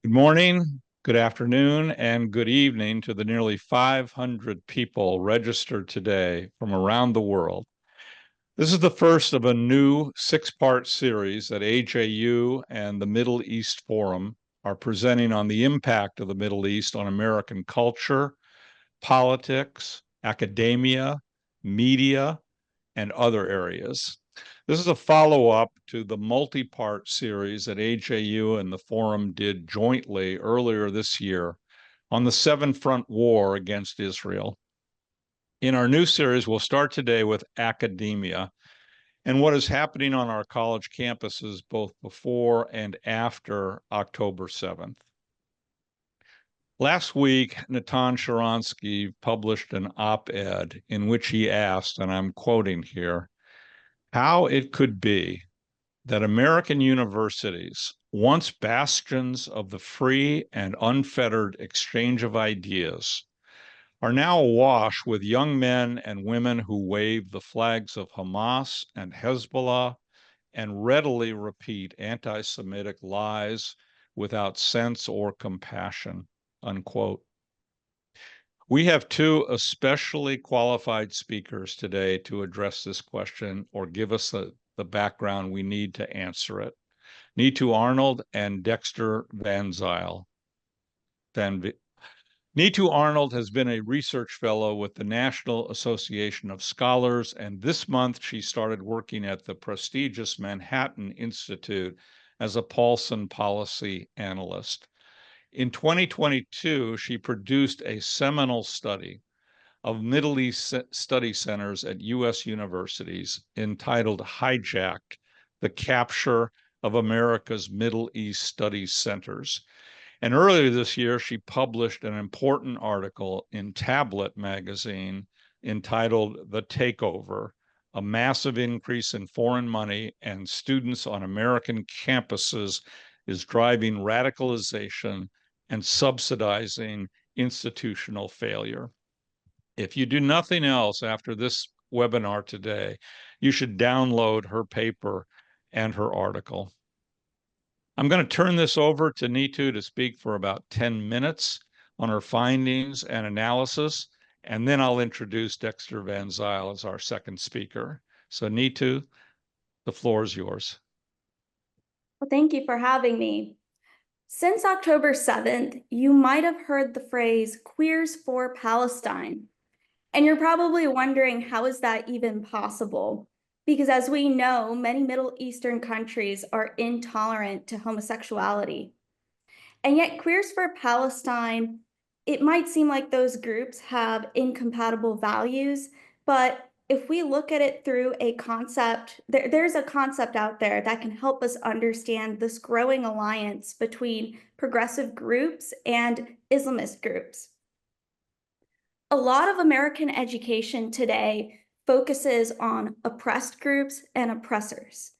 Good morning, good afternoon, and good evening to the nearly 500 people registered today from around the world. This is the first of a new 6-part series that AJU and the Middle East Forum are presenting on the impact of the Middle East on American culture, politics, academia, media, and other areas. This is a follow-up to the multi-part series that AJU and the Forum did jointly earlier this year on the Seven-Front War against Israel. In our new series, we'll start today with academia and what is happening on our college campuses both before and after October 7th. Last week, Natan Sharansky published an op-ed in which he asked, and I'm quoting here, how it could be that American universities, once bastions of the free and unfettered exchange of ideas, are now awash with young men and women who wave the flags of Hamas and Hezbollah and readily repeat anti-Semitic lies without sense or compassion, unquote. We have two especially qualified speakers today to address this question or give us the background we need to answer it. NEETU Arnold and DEXTER VAN ZILE. NEETU Arnold has been a research fellow with the National Association of Scholars, and this month she started working at the prestigious Manhattan Institute as a Paulson Policy Analyst. In 2022, she produced a seminal study of Middle East study centers at U.S. universities entitled Hijacked, the Capture of America's Middle East Studies Centers. And earlier this year, she published an important article in Tablet magazine entitled The Takeover, a massive increase in foreign money and students on American campuses is driving radicalization and subsidizing institutional failure. If you do nothing else after this webinar today, you should download her paper and her article. I'm going to turn this over to NEETU to speak for about 10 minutes on her findings and analysis, and then I'll introduce DEXTER VAN ZILE as our second speaker. So NEETU, the floor is yours. Well, thank you for having me. Since October 7th, you might have heard the phrase "Queers for Palestine." And you're probably wondering, how is that even possible? Because as we know, many Middle Eastern countries are intolerant to homosexuality. And yet Queers for Palestine, it might seem like those groups have incompatible values, but if we look at it through a concept, there's a concept out there that can help us understand this growing alliance between progressive groups and Islamist groups. A lot of American education today focuses on oppressed groups and oppressors.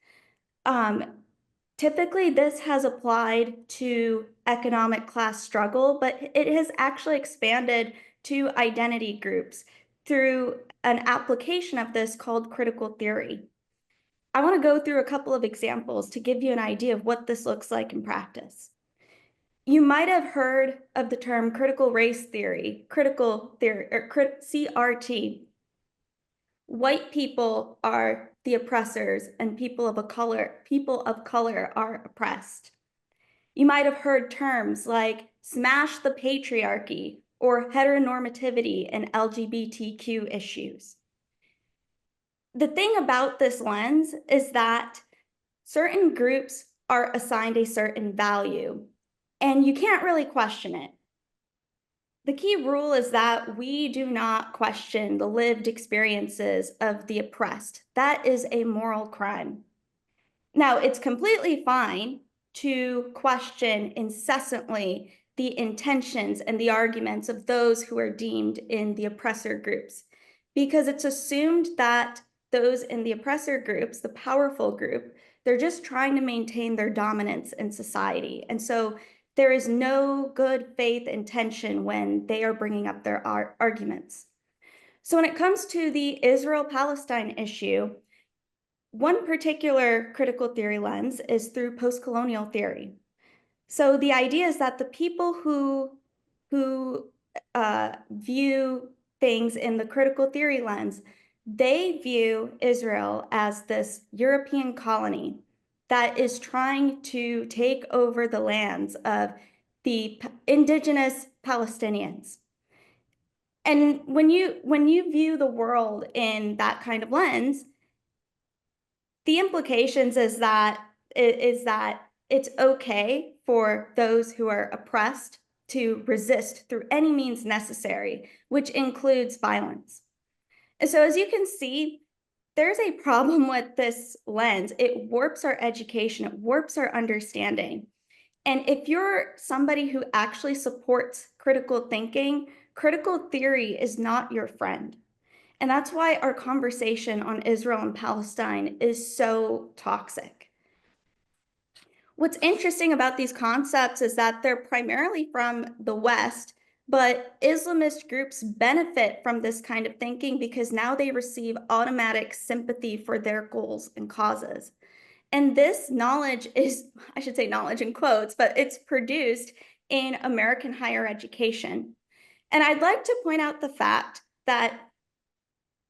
Typically, this has applied to economic class struggle, but it has actually expanded to identity groups through an application of this called critical theory. I want to go through a couple of examples to give you an idea of what this looks like in practice. You might have heard of the term critical race theory, or CRT. White people are the oppressors and people of color are oppressed. You might have heard terms like smash the patriarchy or heteronormativity and LGBTQ issues. The thing about this lens is that certain groups are assigned a certain value, and you can't really question it. The key rule is that we do not question the lived experiences of the oppressed. That is a moral crime. Now, it's completely fine to question incessantly the intentions and the arguments of those who are deemed in the oppressor groups, because it's assumed that those in the oppressor groups, the powerful group, they're just trying to maintain their dominance in society. And so there is no good faith intention when they are bringing up their arguments. So when it comes to the Israel-Palestine issue, One particular critical theory lens is through post-colonial theory. So the idea is that the people who view things in the critical theory lens, they view Israel as this European colony that is trying to take over the lands of the indigenous Palestinians. And when you view the world in that kind of lens, the implications is that it's okay for those who are oppressed to resist through any means necessary, which includes violence. And so as you can see, there's a problem with this lens. It warps our education, it warps our understanding. And if you're somebody who actually supports critical thinking, critical theory is not your friend. And that's why our conversation on Israel and Palestine is so toxic. What's interesting about these concepts is that they're primarily from the West, but Islamist groups benefit from this kind of thinking because now they receive automatic sympathy for their goals and causes. And this knowledge is, I should say knowledge in quotes, but it's produced in American higher education. And I'd like to point out the fact that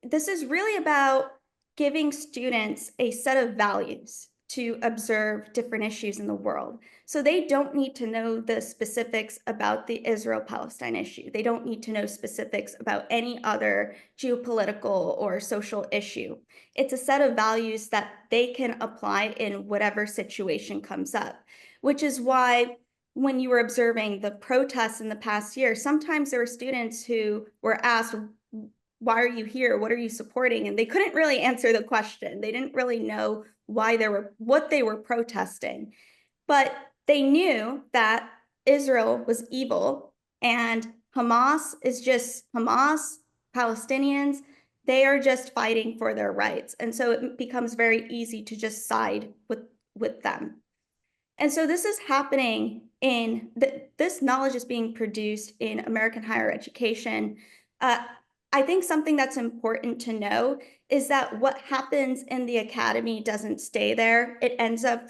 this is really about giving students a set of values to observe different issues in the world. So they don't need to know the specifics about the Israel-Palestine issue. They don't need to know specifics about any other geopolitical or social issue. It's a set of values that they can apply in whatever situation comes up, which is why when you were observing the protests in the past year, sometimes there were students who were asked, why are you here? What are you supporting? And they couldn't really answer the question. They didn't really know what they were protesting. But they knew that Israel was evil and Hamas is just Hamas, Palestinians, they are just fighting for their rights. And so it becomes very easy to just side with them. And so this is happening this knowledge is being produced in American higher education. I think something that's important to know is that what happens in the academy doesn't stay there. It ends up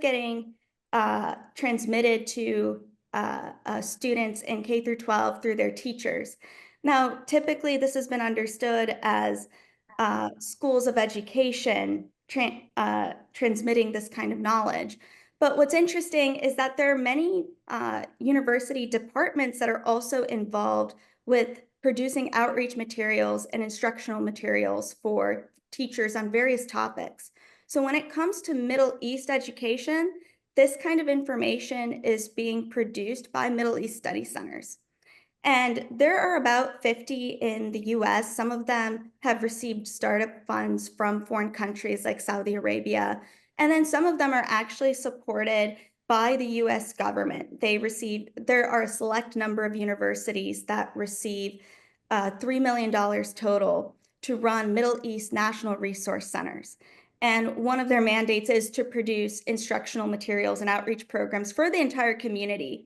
getting transmitted to students in K through 12 through their teachers. Now, typically this has been understood as schools of education transmitting this kind of knowledge. But what's interesting is that there are many university departments that are also involved with producing outreach materials and instructional materials for teachers on various topics. So when it comes to Middle East education, this kind of information is being produced by Middle East study centers. And there are about 50 in the US. Some of them have received startup funds from foreign countries like Saudi Arabia. And then some of them are actually supported by the US government. There are a select number of universities that receive $3 million total to run Middle East National Resource Centers. And one of their mandates is to produce instructional materials and outreach programs for the entire community.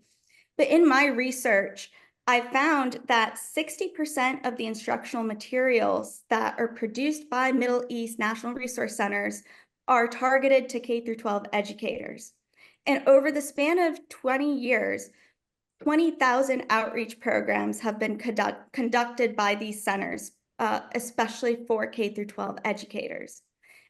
But in my research, I found that 60% of the instructional materials that are produced by Middle East National Resource Centers are targeted to K through 12 educators. And over the span of 20 years, 20,000 outreach programs have been conducted by these centers, especially for K through 12 educators.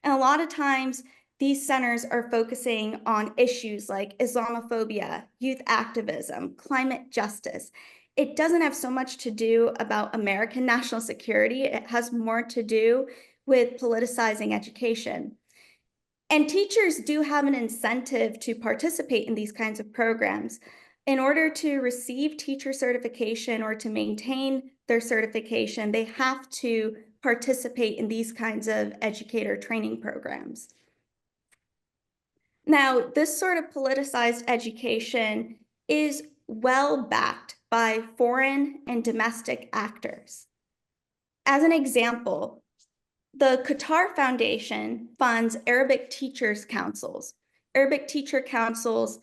And a lot of times, these centers are focusing on issues like Islamophobia, youth activism, climate justice. It doesn't have so much to do about American national security. It has more to do with politicizing education. And teachers do have an incentive to participate in these kinds of programs. In order to receive teacher certification or to maintain their certification, they have to participate in these kinds of educator training programs. Now, this sort of politicized education is well backed by foreign and domestic actors. As an example, the Qatar Foundation funds Arabic Teachers Councils. Arabic Teacher Councils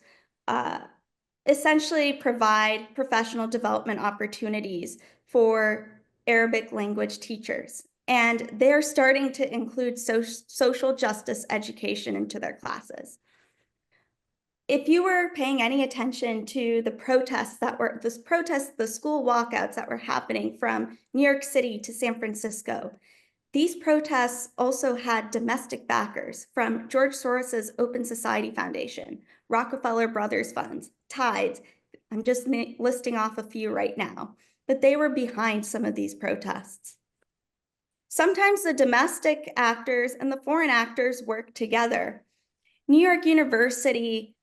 essentially provide professional development opportunities for Arabic language teachers. and they're starting to include social justice education into their classes. If you were paying any attention to the protests, the school walkouts that were happening from New York City to San Francisco, these protests also had domestic backers from George Soros's Open Society Foundation, Rockefeller Brothers Funds, Tides. I'm just listing off a few right now, but they were behind some of these protests. Sometimes the domestic actors and the foreign actors work together. New York University's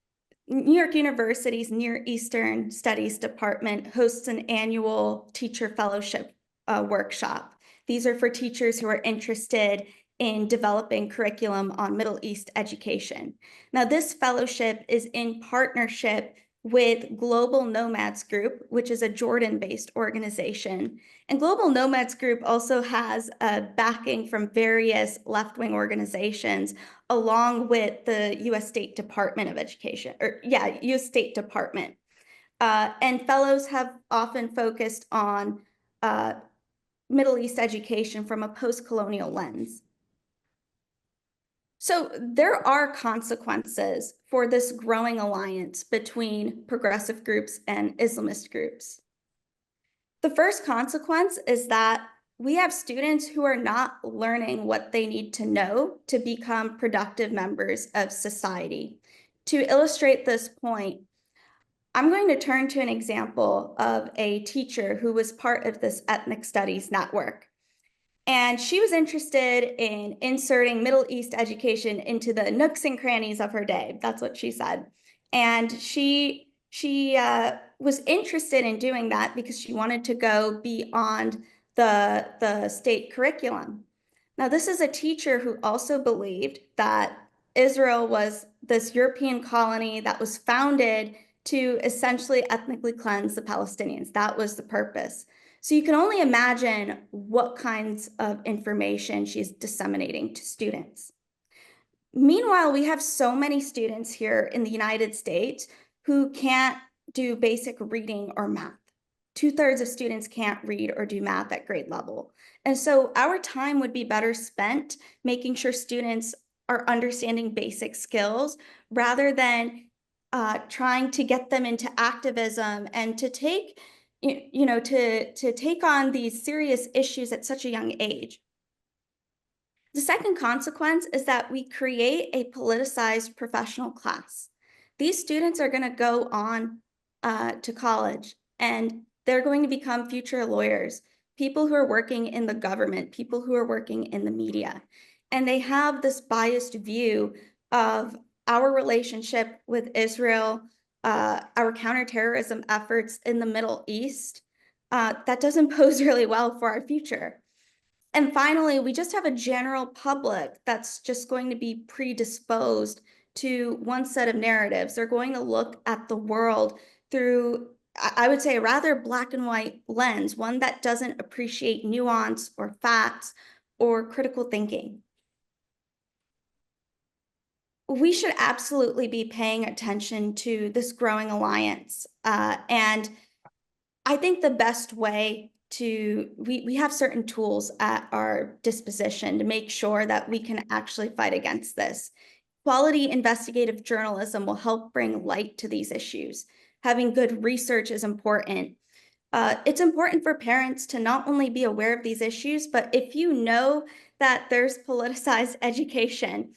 Near Eastern Studies Department hosts an annual teacher fellowship workshop. These are for teachers who are interested in developing curriculum on Middle East education. Now, this fellowship is in partnership with Global Nomads Group, which is a Jordan-based organization. And Global Nomads Group also has backing from various left-wing organizations, along with the U.S. State Department of Education, U.S. State Department. And fellows have often focused on Middle East education from a post-colonial lens. So there are consequences for this growing alliance between progressive groups and Islamist groups. The first consequence is that we have students who are not learning what they need to know to become productive members of society. To illustrate this point, I'm going to turn to an example of a teacher who was part of this ethnic studies network. And she was interested in inserting Middle East education into the nooks and crannies of her day. That's what she said. And she was interested in doing that because she wanted to go beyond the state curriculum. Now, this is a teacher who also believed that Israel was this European colony that was founded to essentially ethnically cleanse the Palestinians. That was the purpose. So you can only imagine what kinds of information she's disseminating to students. Meanwhile, we have so many students here in the United States who can't do basic reading or math. 2/3 of students can't read or do math at grade level. And so our time would be better spent making sure students are understanding basic skills rather than trying to get them into activism and to take to take on these serious issues at such a young age. The second consequence is that we create a politicized professional class. These students are going to go on to college, and they're going to become future lawyers, people who are working in the government, people who are working in the media. And they have this biased view of our relationship with Israel, our counterterrorism efforts in the Middle East. That doesn't pose really well for our future. And finally, we just have a general public that's just going to be predisposed to one set of narratives. They're going to look at the world through, I would say, a rather black and white lens, one that doesn't appreciate nuance or facts or critical thinking. We should absolutely be paying attention to this growing alliance. And I think the best way we have certain tools at our disposition to make sure that we can actually fight against this. Quality investigative journalism will help bring light to these issues. Having good research is important. It's important for parents to not only be aware of these issues, but if you know that there's politicized education,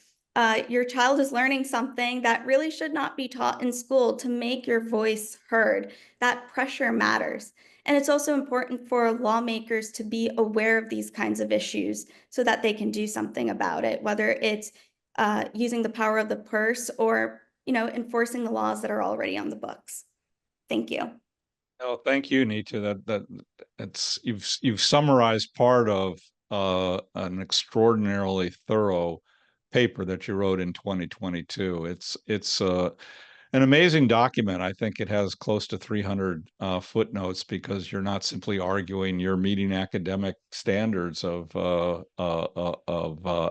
your child is learning something that really should not be taught in school, to make your voice heard. That pressure matters. And it's also important for lawmakers to be aware of these kinds of issues so that they can do something about it, whether it's using the power of the purse or enforcing the laws that are already on the books. Thank you. Oh, thank you, Neeta. It's you've summarized part of an extraordinarily thorough paper that you wrote in 2022. It's an amazing document. I think it has close to 300 footnotes because you're not simply arguing, you're meeting academic standards of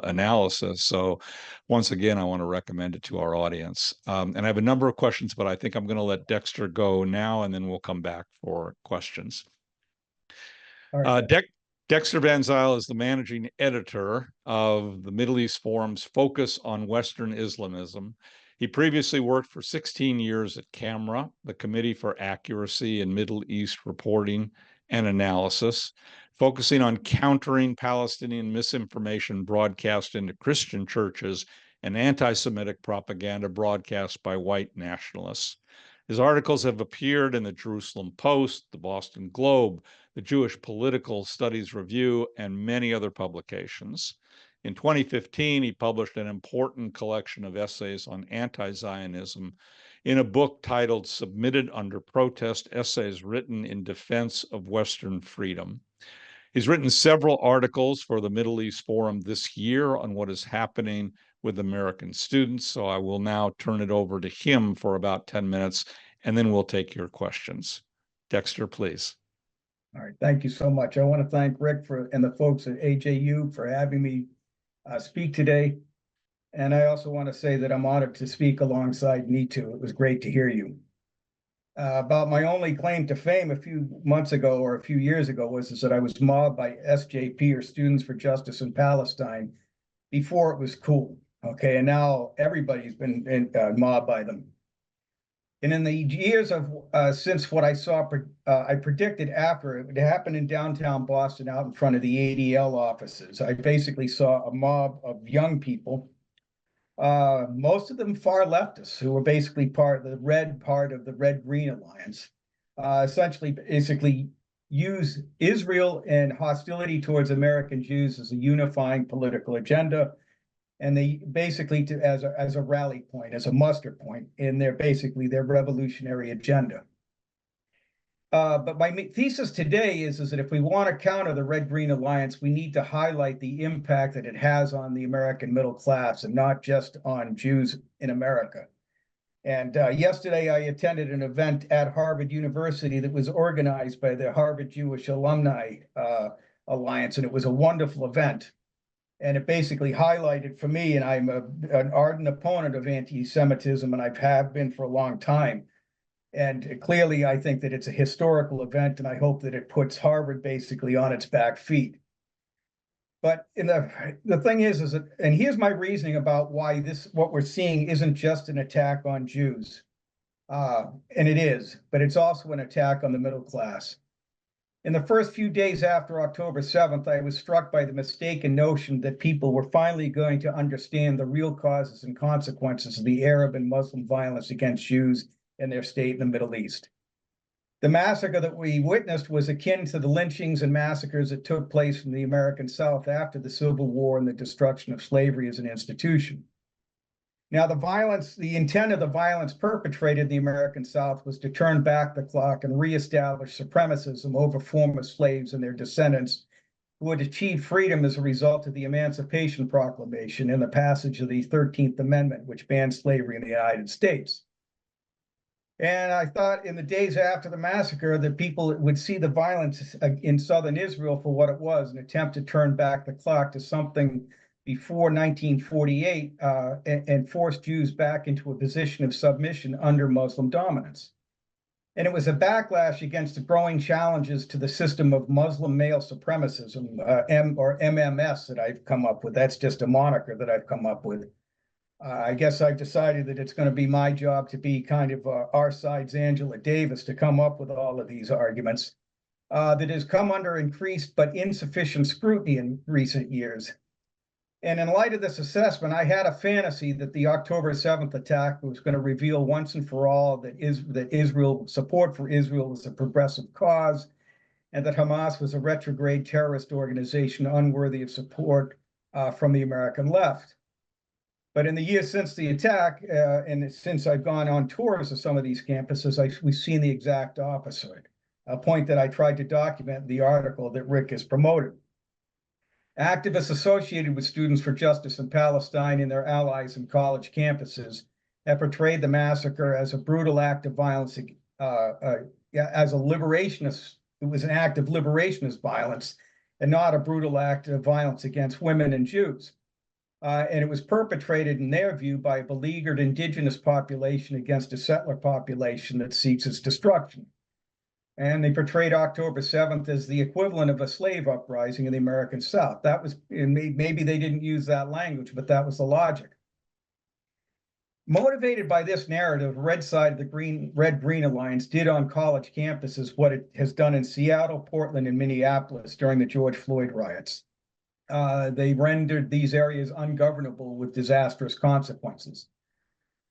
analysis. So once again, I want to recommend it to our audience. And I have a number of questions, but I think I'm going to let Dexter go now, and then we'll come back for questions. All right. Dexter Van Zile is the managing editor of the Middle East Forum's Focus on Western Islamism. He previously worked for 16 years at CAMRA, the Committee for Accuracy in Middle East Reporting and Analysis, focusing on countering Palestinian misinformation broadcast into Christian churches and anti-Semitic propaganda broadcast by white nationalists. His articles have appeared in the Jerusalem Post, the Boston Globe, the Jewish Political Studies Review, and many other publications. In 2015, he published an important collection of essays on anti-Zionism in a book titled Submitted Under Protest: Essays Written in Defense of Western Freedom. He's written several articles for the Middle East Forum this year on what is happening with American students. So I will now turn it over to him for about 10 minutes, and then we'll take your questions. Dexter, please. All right, thank you so much. I want to thank Rick and the folks at AJU for having me speak today. And I also want to say that I'm honored to speak alongside NEETU. It was great to hear you. About my only claim to fame a few months ago or a few years ago was that I was mobbed by SJP, or Students for Justice in Palestine, before it was cool. Okay, and now everybody's been mobbed by them. And in the years of since what I saw, I predicted after it happened in downtown Boston, out in front of the ADL offices. I basically saw a mob of young people, most of them far leftists, who were basically part of the Red-Green Alliance, basically use Israel and hostility towards American Jews as a unifying political agenda. And they basically as a rally point, as a muster point in their revolutionary agenda. But my thesis today is that if we want to counter the Red-Green Alliance, we need to highlight the impact that it has on the American middle class and not just on Jews in America. And yesterday I attended an event at Harvard University that was organized by the Harvard Jewish Alumni Alliance, and it was a wonderful event. And it basically highlighted for me, and I'm an ardent opponent of anti-Semitism, and I have been for a long time. And clearly, I think that it's a historical event, and I hope that it puts Harvard basically on its back feet. But the thing is that, and here's my reasoning about why what we're seeing isn't just an attack on Jews. And it is, but it's also an attack on the middle class. In the first few days after October 7th, I was struck by the mistaken notion that people were finally going to understand the real causes and consequences of the Arab and Muslim violence against Jews in their state in the Middle East. The massacre that we witnessed was akin to the lynchings and massacres that took place in the American South after the Civil War and the destruction of slavery as an institution. Now, the intent of the violence perpetrated in the American South was to turn back the clock and reestablish supremacism over former slaves and their descendants who had achieved freedom as a result of the Emancipation Proclamation and the passage of the 13th Amendment, which banned slavery in the United States. And I thought in the days after the massacre that people would see the violence in southern Israel for what it was, an attempt to turn back the clock to something before 1948 and force Jews back into a position of submission under Muslim dominance. And it was a backlash against the growing challenges to the system of Muslim male supremacism, or MMS, that I've come up with. That's just a moniker that I've come up with. I guess I've decided that it's going to be my job to be kind of our side's Angela Davis to come up with all of these arguments that has come under increased but insufficient scrutiny in recent years. And in light of this assessment, I had a fantasy that the October 7th attack was going to reveal once and for all that Israel support for Israel was a progressive cause, and that Hamas was a retrograde terrorist organization unworthy of support from the American left. But in the years since the attack, and since I've gone on tours of some of these campuses, we've seen the exact opposite, a point that I tried to document in the article that Rick has promoted. Activists associated with Students for Justice in Palestine and their allies in college campuses have portrayed the massacre as a brutal act of violence, as a liberationist. It was an act of liberationist violence and not a brutal act of violence against women and Jews. And it was perpetrated, in their view, by a beleaguered indigenous population against a settler population that seeks its destruction. And they portrayed October 7th as the equivalent of a slave uprising in the American South. That was, maybe they didn't use that language, but that was the logic. Motivated by this narrative, Red Side of the Red-Green Alliance did on college campuses what it has done in Seattle, Portland, and Minneapolis during the George Floyd riots. They rendered these areas ungovernable with disastrous consequences.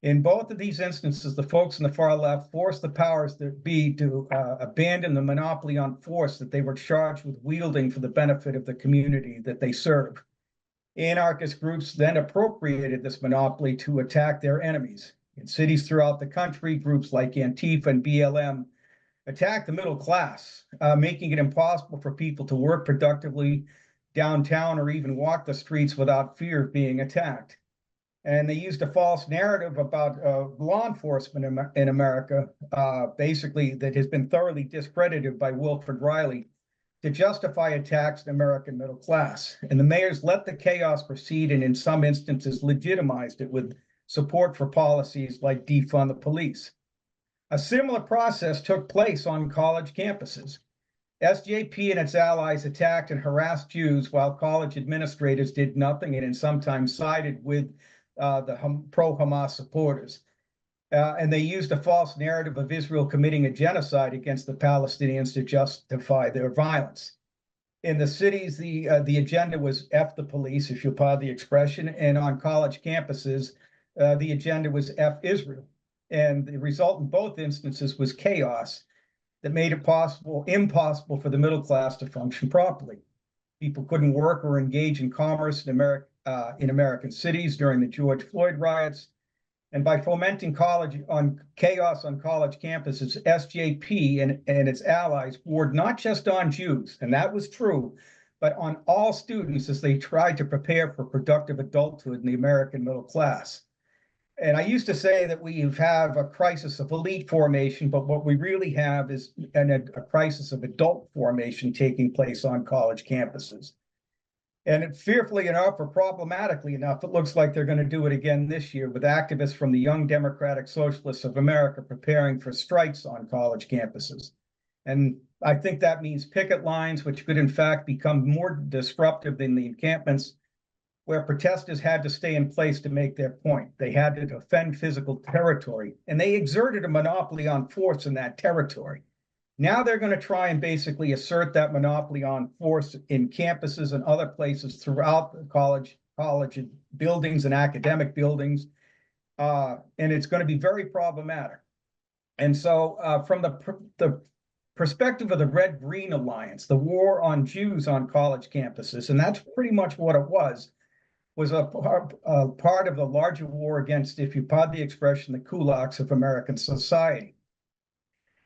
In both of these instances, the folks in the far left forced the powers that be to abandon the monopoly on force that they were charged with wielding for the benefit of the community that they serve. Anarchist groups then appropriated this monopoly to attack their enemies. In cities throughout the country, groups like Antifa and BLM attacked the middle class, making it impossible for people to work productively downtown or even walk the streets without fear of being attacked. And they used a false narrative about law enforcement in America, basically that has been thoroughly discredited by Wilfred Riley, to justify attacks on the American middle class. And the mayors let the chaos proceed and in some instances legitimized it with support for policies like defund the police. A similar process took place on college campuses. SJP and its allies attacked and harassed Jews while college administrators did nothing and sometimes sided with the pro-Hamas supporters. And they used a false narrative of Israel committing a genocide against the Palestinians to justify their violence. In the cities, the agenda was F the police, if you'll pardon the expression, and on college campuses, the agenda was F Israel. And the result in both instances was chaos that made it impossible for the middle class to function properly. People couldn't work or engage in commerce in American cities during the George Floyd riots. And by fomenting chaos on college campuses, SJP and its allies warred not just on Jews, and that was true, but on all students as they tried to prepare for productive adulthood in the American middle class. And I used to say that we have a crisis of elite formation, but what we really have is a crisis of adult formation taking place on college campuses. And fearfully enough, or problematically enough, it looks like they're going to do it again this year with activists from the Young Democratic Socialists of America preparing for strikes on college campuses. And I think that means picket lines, which could in fact become more disruptive than the encampments, where protesters had to stay in place to make their point. They had to defend physical territory, and they exerted a monopoly on force in that territory. Now they're going to try and basically assert that monopoly on force in campuses and other places throughout the college buildings and academic buildings, and it's going to be very problematic. And so from the perspective of the Red-Green Alliance, the war on Jews on college campuses, and that's pretty much what it was a part of the larger war against, if you pardon the expression, the kulaks of American society.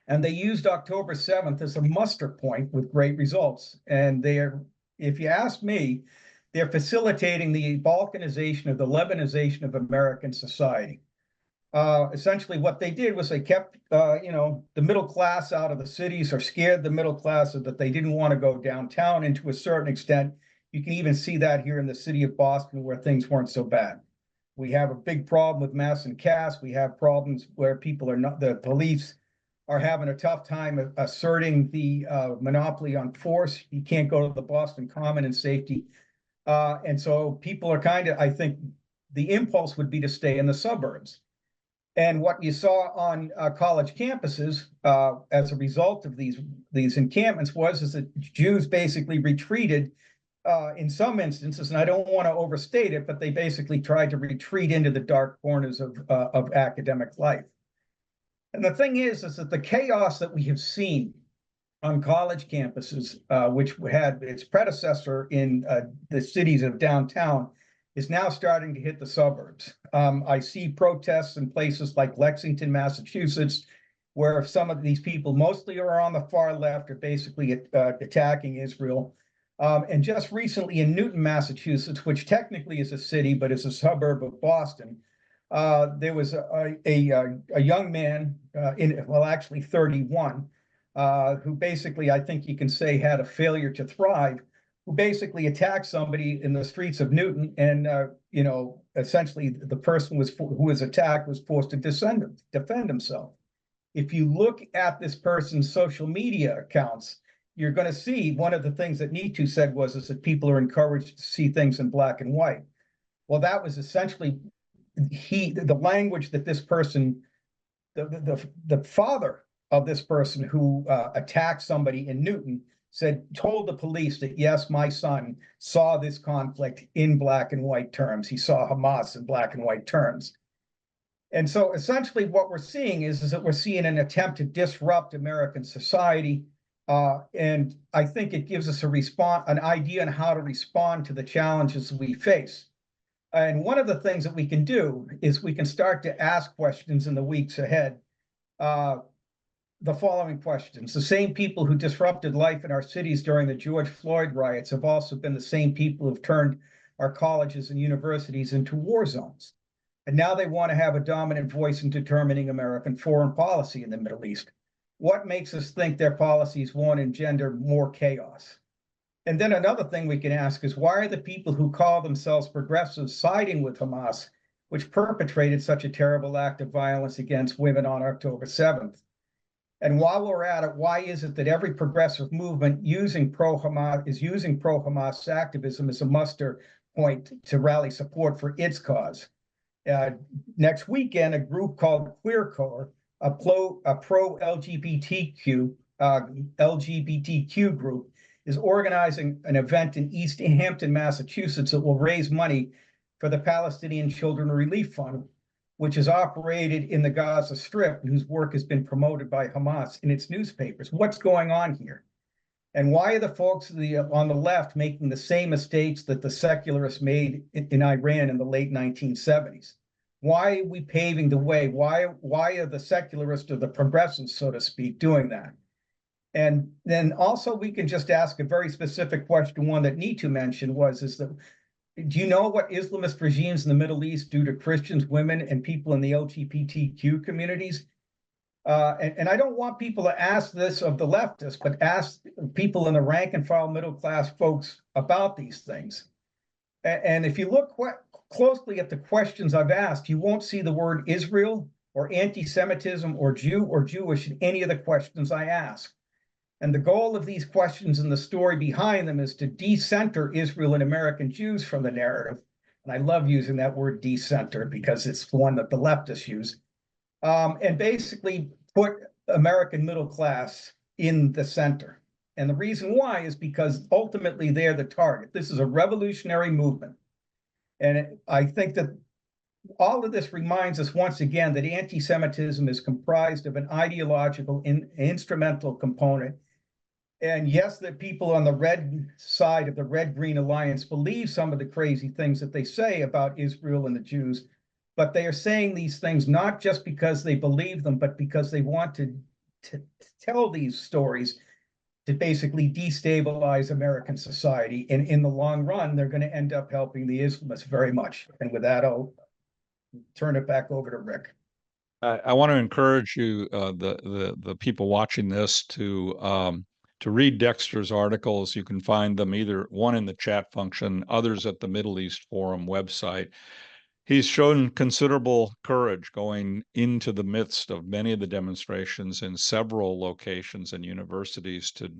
And they used October 7th as a muster point with great results. And if you ask me, they're facilitating the balkanization or the Lebanization of American society. Essentially, what they did was they kept, the middle class out of the cities, or scared the middle class so that they didn't want to go downtown. And to a certain extent, you can even see that here in the city of Boston, where things weren't so bad. We have a big problem with mass and caste. We have problems where the police are having a tough time asserting the monopoly on force. You can't go to the Boston Common in safety. And so people are I think the impulse would be to stay in the suburbs. And what you saw on college campuses as a result of these encampments is that Jews basically retreated in some instances, and I don't want to overstate it, but they basically tried to retreat into the dark corners of academic life. And the thing is that the chaos that we have seen on college campuses, which had its predecessor in the cities of downtown, is now starting to hit the suburbs. I see protests in places like Lexington, Massachusetts, where some of these people, mostly are on the far left, are basically attacking Israel. And just recently in Newton, Massachusetts, which technically is a city, but is a suburb of Boston, there was a young man, actually 31, who basically, I think you can say, had a failure to thrive, who basically attacked somebody in the streets of Newton, and essentially the person who was attacked was forced to defend himself. If you look at this person's social media accounts, you're going to see one of the things that NEETU said is that people are encouraged to see things in black and white. Well, that was essentially the language that this person, the father of this person who attacked somebody in Newton told the police that, yes, my son saw this conflict in black and white terms. He saw Hamas in black and white terms. And so essentially what we're seeing is that we're seeing an attempt to disrupt American society. And I think it gives us an idea on how to respond to the challenges we face. And one of the things that we can do is we can start to ask questions in the weeks ahead. The following questions. The same people who disrupted life in our cities during the George Floyd riots have also been the same people who've turned our colleges and universities into war zones. And now they want to have a dominant voice in determining American foreign policy in the Middle East. What makes us think their policies won't engender more chaos? And then another thing we can ask is, why are the people who call themselves progressives siding with Hamas, which perpetrated such a terrible act of violence against women on October 7th? And while we're at it, why is it that every progressive movement is using pro-Hamas activism as a muster point to rally support for its cause? Next weekend, a group called QueerCore, a pro-LGBTQ group, is organizing an event in East Hampton, Massachusetts, that will raise money for the Palestinian Children Relief Fund, which is operated in the Gaza Strip, and whose work has been promoted by Hamas in its newspapers. What's going on here? And why are the folks on the left making the same mistakes that the secularists made in Iran in the late 1970s? Why are we paving the way? Why are the secularists or the progressives, so to speak, doing that? And then also we can just ask a very specific question, one that NEETU mentioned do you know what Islamist regimes in the Middle East do to Christians, women, and people in the LGBTQ communities? And I don't want people to ask this of the leftists, but ask people in the rank and file middle class folks about these things. And if you look closely at the questions I've asked, you won't see the word Israel or anti-Semitism or Jew or Jewish in any of the questions I ask. And the goal of these questions and the story behind them is to decenter Israel and American Jews from the narrative. And I love using that word decenter because it's the one that the leftists use. And basically put American middle class in the center. And the reason why is because ultimately they're the target. This is a revolutionary movement. And I think that all of this reminds us once again that anti-Semitism is comprised of an ideological instrumental component. And yes, the people on the red side of the Red-Green Alliance believe some of the crazy things that they say about Israel and the Jews, but they are saying these things not just because they believe them, but because they want to tell these stories to basically destabilize American society. And in the long run, they're going to end up helping the Islamists very much. And with that, I'll turn it back over to Rick. I want to encourage you, the people watching this, to read Dexter's articles. You can find them either one in the chat function, others at the Middle East Forum website. He's shown considerable courage going into the midst of many of the demonstrations in several locations and universities to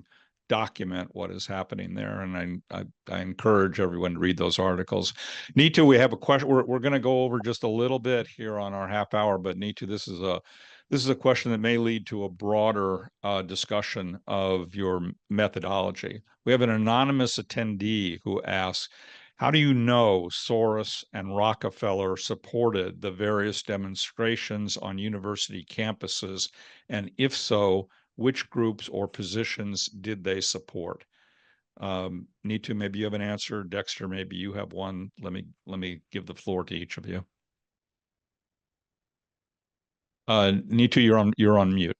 document what is happening there. And I encourage everyone to read those articles. NEETU, we have a question. We're going to go over just a little bit here on our half hour, but NEETU, this is a question that may lead to a broader discussion of your methodology. We have an anonymous attendee who asks, how do you know Soros and Rockefeller supported the various demonstrations on university campuses? And if so, which groups or positions did they support? NEETU, maybe you have an answer. Dexter, maybe you have one. Let me give the floor to each of you. NEETU, you're on mute.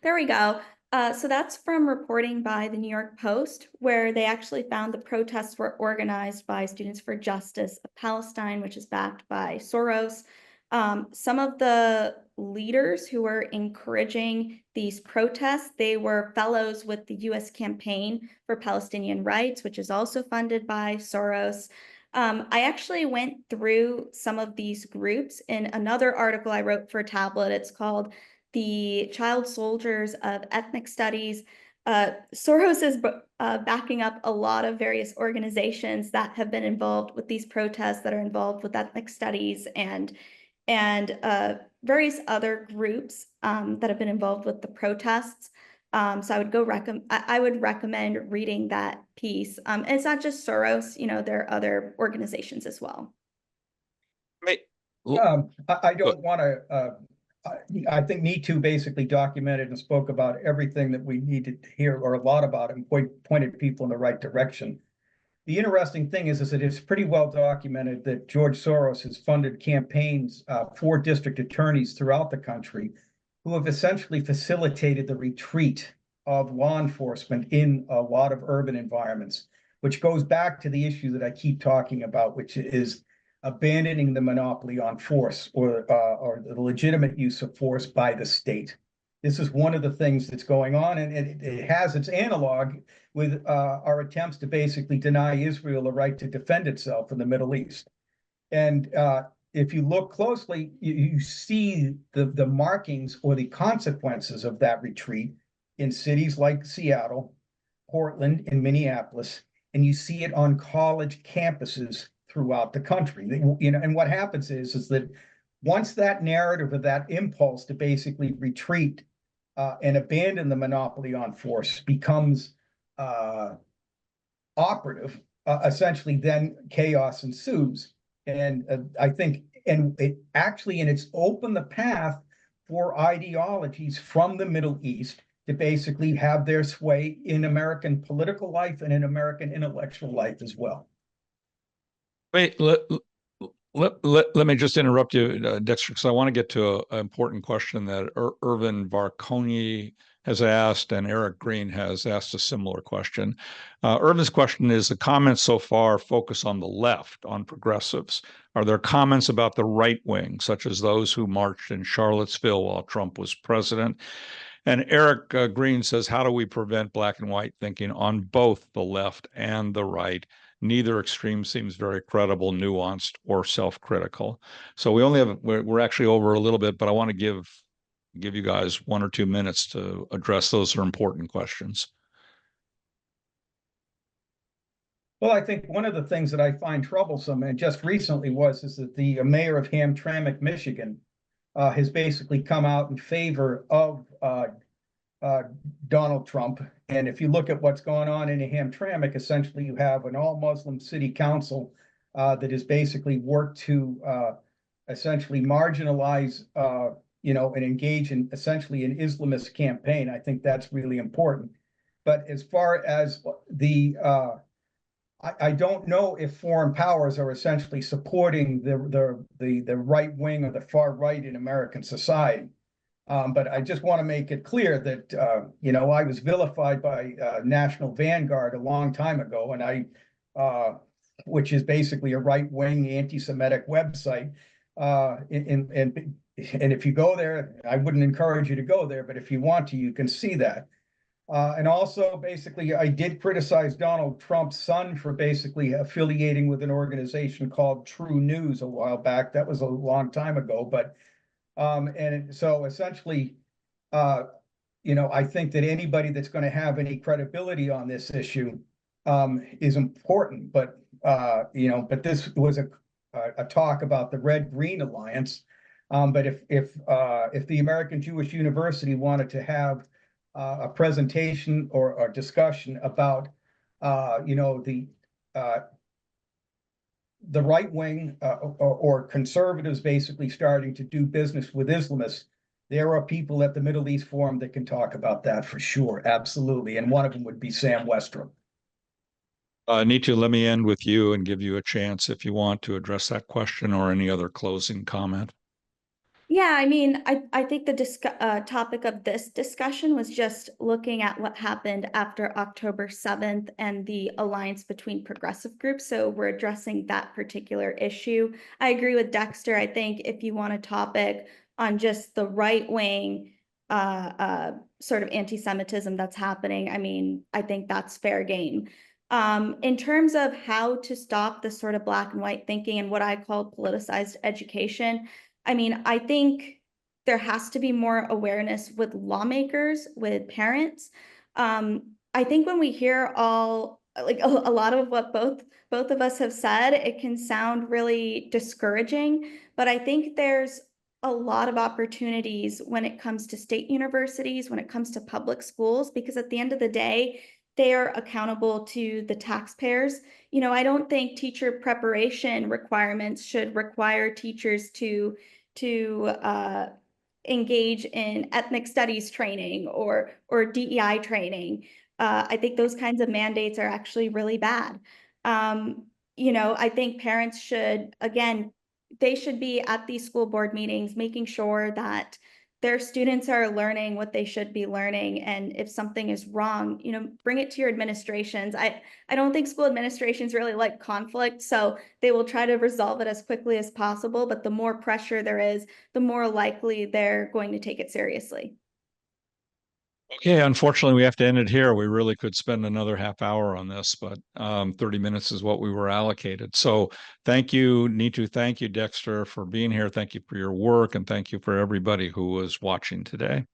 There we go. So that's from reporting by the New York Post, where they actually found the protests were organized by Students for Justice of Palestine, which is backed by Soros. Some of the leaders who were encouraging these protests, they were fellows with the U.S. Campaign for Palestinian Rights, which is also funded by Soros. I actually went through some of these groups in another article I wrote for Tablet. It's called "The Child Soldiers of Ethnic Studies." Soros is backing up a lot of various organizations that have been involved with these protests, that are involved with ethnic studies, and various other groups that have been involved with the protests. So I would recommend reading that piece. And it's not just Soros, there are other organizations as well. Right. I don't want to. I think NEETU basically documented and spoke about everything that we needed to hear, or a lot about it, and pointed people in the right direction. The interesting thing is that it's pretty well documented that George Soros has funded campaigns for district attorneys throughout the country who have essentially facilitated the retreat of law enforcement in a lot of urban environments, which goes back to the issue that I keep talking about, which is abandoning the monopoly on force, or the legitimate use of force by the state. This is one of the things that's going on, and it has its analog with our attempts to basically deny Israel the right to defend itself in the Middle East. And if you look closely, you see the markings or the consequences of that retreat in cities like Seattle, Portland, and Minneapolis, and you see it on college campuses throughout the country. And what happens is that once that narrative, or that impulse to basically retreat and abandon the monopoly on force becomes operative, essentially then chaos ensues. And I think, and it's opened the path for ideologies from the Middle East to basically have their sway in American political life and in American intellectual life as well. Wait, let me just interrupt you, Dexter, because I want to get to an important question that Irvin Varconi has asked, and Eric Green has asked a similar question. Irvin's question is: the comments so far focus on the left, on progressives. Are there comments about the right wing, such as those who marched in Charlottesville while Trump was president? And Eric Green says, how do we prevent black and white thinking on both the left and the right? Neither extreme seems very credible, nuanced, or self-critical. So we're actually over a little bit, but I want to give you guys 1 or 2 minutes to address those important questions. Well, I think one of the things that I find troublesome, and just recently, is that the mayor of Hamtramck, Michigan, has basically come out in favor of Donald Trump. And if you look at what's going on in Hamtramck, essentially you have an all-Muslim city council that has basically worked to essentially marginalize, and engage in essentially an Islamist campaign. I think that's really important. But as far as I don't know if foreign powers are essentially supporting the right wing or the far right in American society. But I just want to make it clear that, I was vilified by National Vanguard a long time ago, and which is basically a right-wing anti-Semitic website. And if you go there, I wouldn't encourage you to go there, but if you want to, you can see that. And also, basically, I did criticize Donald Trump's son for basically affiliating with an organization called True News a while back. That was a long time ago, but so essentially, I think that anybody that's going to have any credibility on this issue is important. But but this was a talk about the Red-Green Alliance. But if the American Jewish University wanted to have a presentation or a discussion about the right wing or conservatives basically starting to do business with Islamists, there are people at the Middle East Forum that can talk about that for sure. Absolutely. And one of them would be Sam Westrom. NEETU, let me end with you and give you a chance if you want to address that question or any other closing comment. Yeah, I mean, I think the topic of this discussion was just looking at what happened after October 7th and the alliance between progressive groups. So we're addressing that particular issue. I agree with Dexter. I think if you want a topic on just the right wing sort of anti-Semitism that's happening, I mean, I think that's fair game. In terms of how to stop this sort of black and white thinking and what I call politicized education, I mean, I think there has to be more awareness with lawmakers, with parents. I think when we hear all like a lot of what both of us have said, it can sound really discouraging, but I think there's a lot of opportunities when it comes to state universities, when it comes to public schools, because at the end of the day, they are accountable to the taxpayers. You know, I don't think teacher preparation requirements should require teachers to engage in ethnic studies training or DEI training. I think those kinds of mandates are actually really bad. You know, I think parents should, again, they should be at these school board meetings, making sure that their students are learning what they should be learning. And if something is wrong, you know, bring it to your administrations. I don't think school administrations really like conflict, so they will try to resolve it as quickly as possible. But the more pressure there is, the more likely they're going to take it seriously. Okay, unfortunately, we have to end it here. We really could spend another half hour on this, but 30 minutes is what we were allocated. So thank you, NEETU. Thank you, Dexter, for being here. Thank you for your work, and thank you for everybody who was watching today.